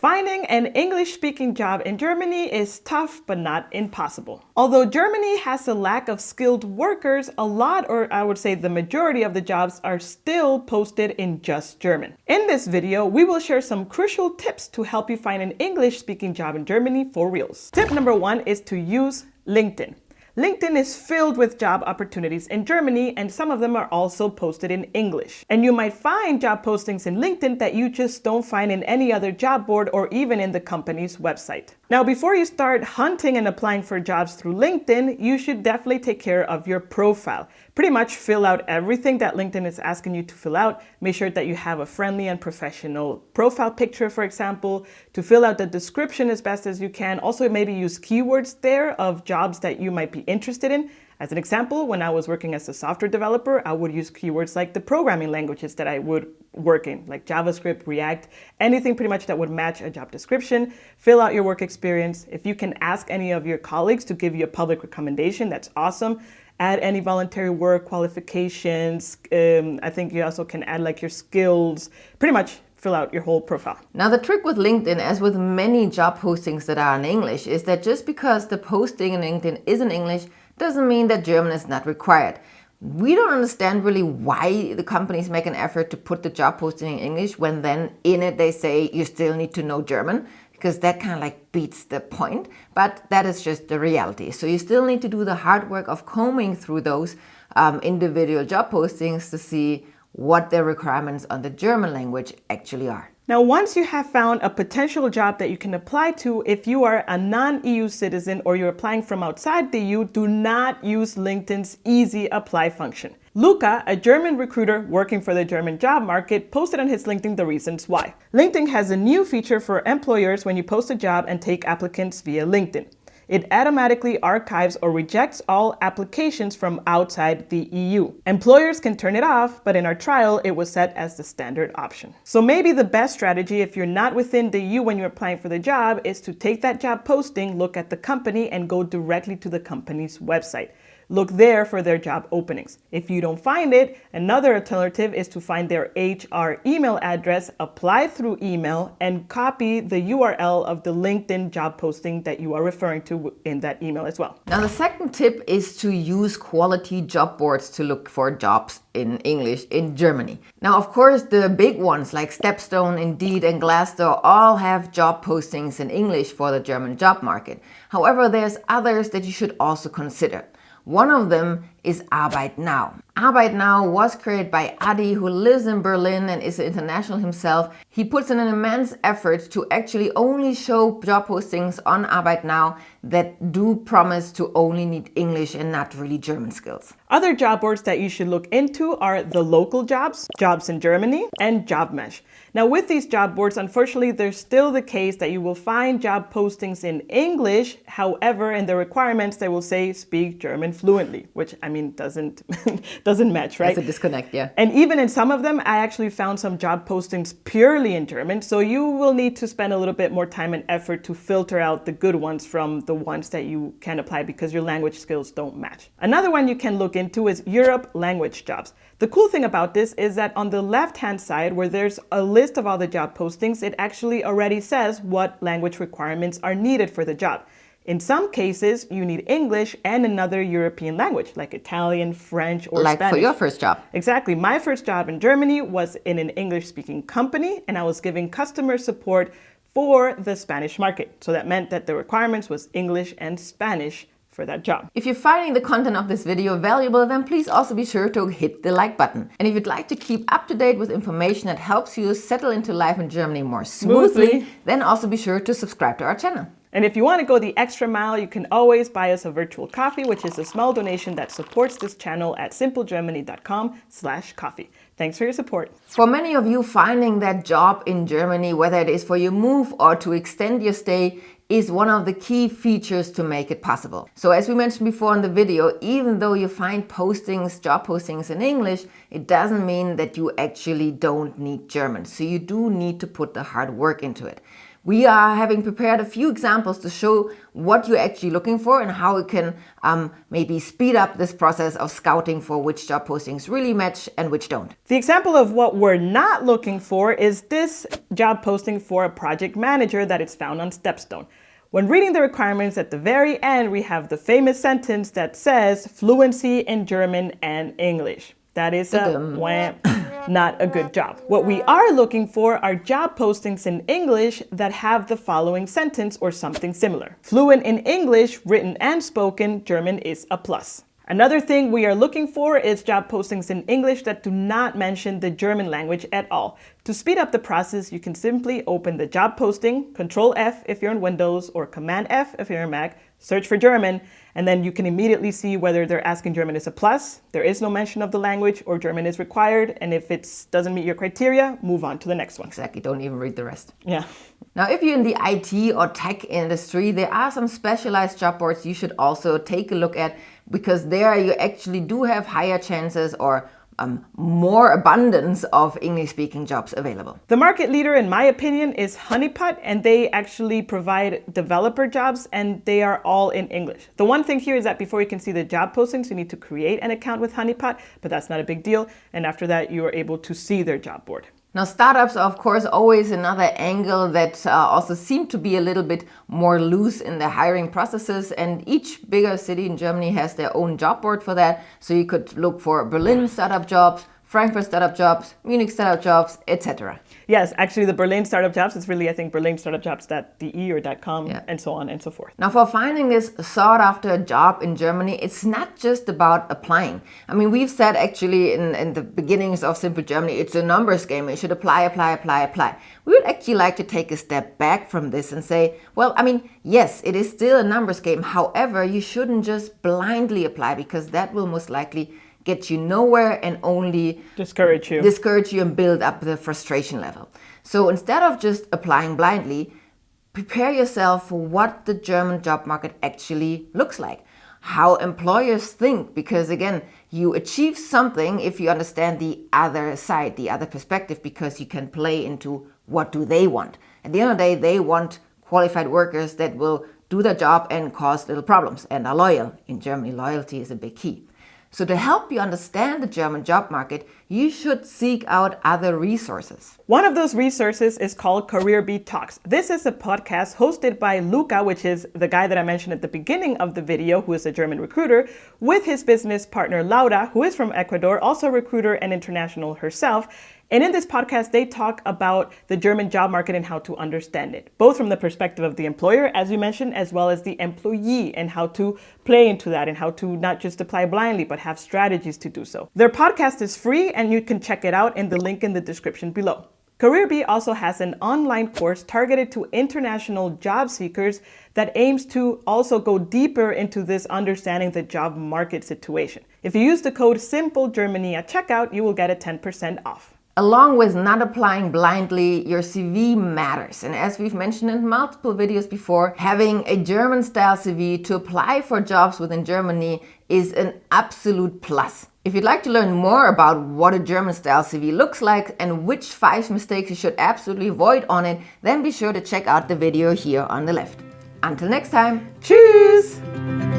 Finding an English-speaking job in Germany is tough, but not impossible. Although Germany has a lack of skilled workers, a lot, or I would say the majority of the jobs are still posted in just German. In this video, we will share some crucial tips to help you find an English-speaking job in Germany for reals. Tip number 1 is to use LinkedIn. LinkedIn is filled with job opportunities in Germany, and some of them are also posted in English. And you might find job postings in LinkedIn that you just don't find in any other job board or even in the company's website. Now, before you start hunting and applying for jobs through LinkedIn, you should definitely take care of your profile. Pretty much fill out everything that LinkedIn is asking you to fill out. Make sure that you have a friendly and professional profile picture, for example, to fill out the description as best as you can. Also, maybe use keywords there of jobs that you might be interested in. As an example, when I was working as a software developer, I would use keywords like the programming languages that I would work in, like JavaScript, React, anything pretty much that would match a job description. Fill out your work experience. If you can ask any of your colleagues to give you a public recommendation, that's awesome. Add any voluntary work qualifications. I think you also can add like your skills, pretty much fill out your whole profile. Now, the trick with LinkedIn, as with many job postings that are in English, is that just because the posting in LinkedIn is in English doesn't mean that German is not required. We don't understand really why the companies make an effort to put the job posting in English when then in it they say you still need to know German, because that kind of like beats the point. But that is just the reality. So you still need to do the hard work of combing through those individual job postings to see what the requirements on the German language actually are. Now, once you have found a potential job that you can apply to, if you are a non-EU citizen or you're applying from outside the EU, do not use LinkedIn's easy apply function. Luca, a German recruiter working for the German job market, posted on his LinkedIn the reasons why. LinkedIn has a new feature for employers when you post a job and take applicants via LinkedIn. It automatically archives or rejects all applications from outside the EU. Employers can turn it off, but in our trial, it was set as the standard option. So maybe the best strategy if you're not within the EU when you're applying for the job is to take that job posting, look at the company, and go directly to the company's website. Look there for their job openings. If you don't find it, another alternative is to find their HR email address, apply through email, and copy the URL of the LinkedIn job posting that you are referring to in that email as well. Now, the second tip is to use quality job boards to look for jobs in English in Germany. Now, of course, the big ones like Stepstone, Indeed, and Glassdoor all have job postings in English for the German job market. However, there's others that you should also consider. One of them is Arbeit Now. Arbeit Now was created by Adi, who lives in Berlin and is international himself. He puts in an immense effort to actually only show job postings on Arbeit Now that do promise to only need English and not really German skills. Other job boards that you should look into are the local jobs, Jobs in Germany, and JobMesh. Now, with these job boards, unfortunately, there's still the case that you will find job postings in English. However, in the requirements, they will say speak German fluently, which I mean doesn't match, right? That's a disconnect, yeah. And even in some of them, I actually found some job postings purely in German. So you will need to spend a little bit more time and effort to filter out the good ones from the ones that you can apply because your language skills don't match. Another one you can look into is Europe language jobs. The cool thing about this is that on the left-hand side, where there's a list of all the job postings, it actually already says what language requirements are needed for the job. In some cases, you need English and another European language, like Italian, French, or Spanish. Like for your first job. Exactly. My first job in Germany was in an English-speaking company, and I was giving customer support for the Spanish market. So that meant that the requirements was English and Spanish for that job. If you're finding the content of this video valuable, then please also be sure to hit the like button. And if you'd like to keep up to date with information that helps you settle into life in Germany more smoothly, then also be sure to subscribe to our channel. And if you want to go the extra mile, you can always buy us a virtual coffee, which is a small donation that supports this channel at simplegermany.com/coffee. Thanks for your support. For many of you, finding that job in Germany, whether it is for your move or to extend your stay, is one of the key features to make it possible. So as we mentioned before in the video, even though you find job postings in English, it doesn't mean that you actually don't need German. So you do need to put the hard work into it. We are having prepared a few examples to show what you're actually looking for and how you can maybe speed up this process of scouting for which job postings really match and which don't. The example of what we're not looking for is this job posting for a project manager that is found on Stepstone. When reading the requirements at the very end, we have the famous sentence that says fluency in German and English. That is not a good job. What we are looking for are job postings in English that have the following sentence or something similar. Fluent in English, written and spoken, German is a plus. Another thing we are looking for is job postings in English that do not mention the German language at all. To speed up the process, you can simply open the job posting, Control F if you're in Windows or Command F if you're in Mac, search for German, and then you can immediately see whether they're asking German is a plus, there is no mention of the language, or German is required, and if it doesn't meet your criteria, move on to the next one. Exactly, don't even read the rest. Yeah. Now, if you're in the IT or tech industry, there are some specialized job boards you should also take a look at, because there you actually do have higher chances or more abundance of English-speaking jobs available. The market leader, in my opinion, is Honeypot, and they actually provide developer jobs, and they are all in English. The one thing here is that before you can see the job postings, you need to create an account with Honeypot, but that's not a big deal. And after that, you are able to see their job board. Now, startups are, of course, always another angle that also seem to be a little bit more loose in the hiring processes, and each bigger city in Germany has their own job board for that. So you could look for Berlin startup jobs, Frankfurt startup jobs, Munich startup jobs, etc. Yes, actually the Berlin startup jobs is really, I think, berlinstartupjobs.de or .com, yeah, and so on and so forth. Now, for finding this sought after job in Germany, it's not just about applying. I mean, we've said actually in the beginnings of Simple Germany, it's a numbers game. You should apply, apply, apply, apply. We would actually like to take a step back from this and say, well, I mean, yes, it is still a numbers game. However, you shouldn't just blindly apply, because that will most likely get you nowhere and only discourage you and build up the frustration level. So instead of just applying blindly, prepare yourself for what the German job market actually looks like, how employers think, because again, you achieve something if you understand the other side, the other perspective, because you can play into what do they want. At the end of the day, they want qualified workers that will do their job and cause little problems and are loyal. In Germany, loyalty is a big key. So to help you understand the German job market, you should seek out other resources. One of those resources is called CareerBee Talks. This is a podcast hosted by Luca, which is the guy that I mentioned at the beginning of the video, who is a German recruiter, with his business partner Laura, who is from Ecuador, also a recruiter and international herself. And in this podcast, they talk about the German job market and how to understand it, both from the perspective of the employer, as you mentioned, as well as the employee, and how to play into that and how to not just apply blindly, but have strategies to do so. Their podcast is free, and you can check it out in the link in the description below. CareerBee also has an online course targeted to international job seekers that aims to also go deeper into this understanding the job market situation. If you use the code SIMPLEGERMANY at checkout, you will get a 10% off. Along with not applying blindly, your CV matters. And as we've mentioned in multiple videos before, having a German-style CV to apply for jobs within Germany is an absolute plus. If you'd like to learn more about what a German-style CV looks like and which 5 mistakes you should absolutely avoid on it, then be sure to check out the video here on the left. Until next time, tschüss!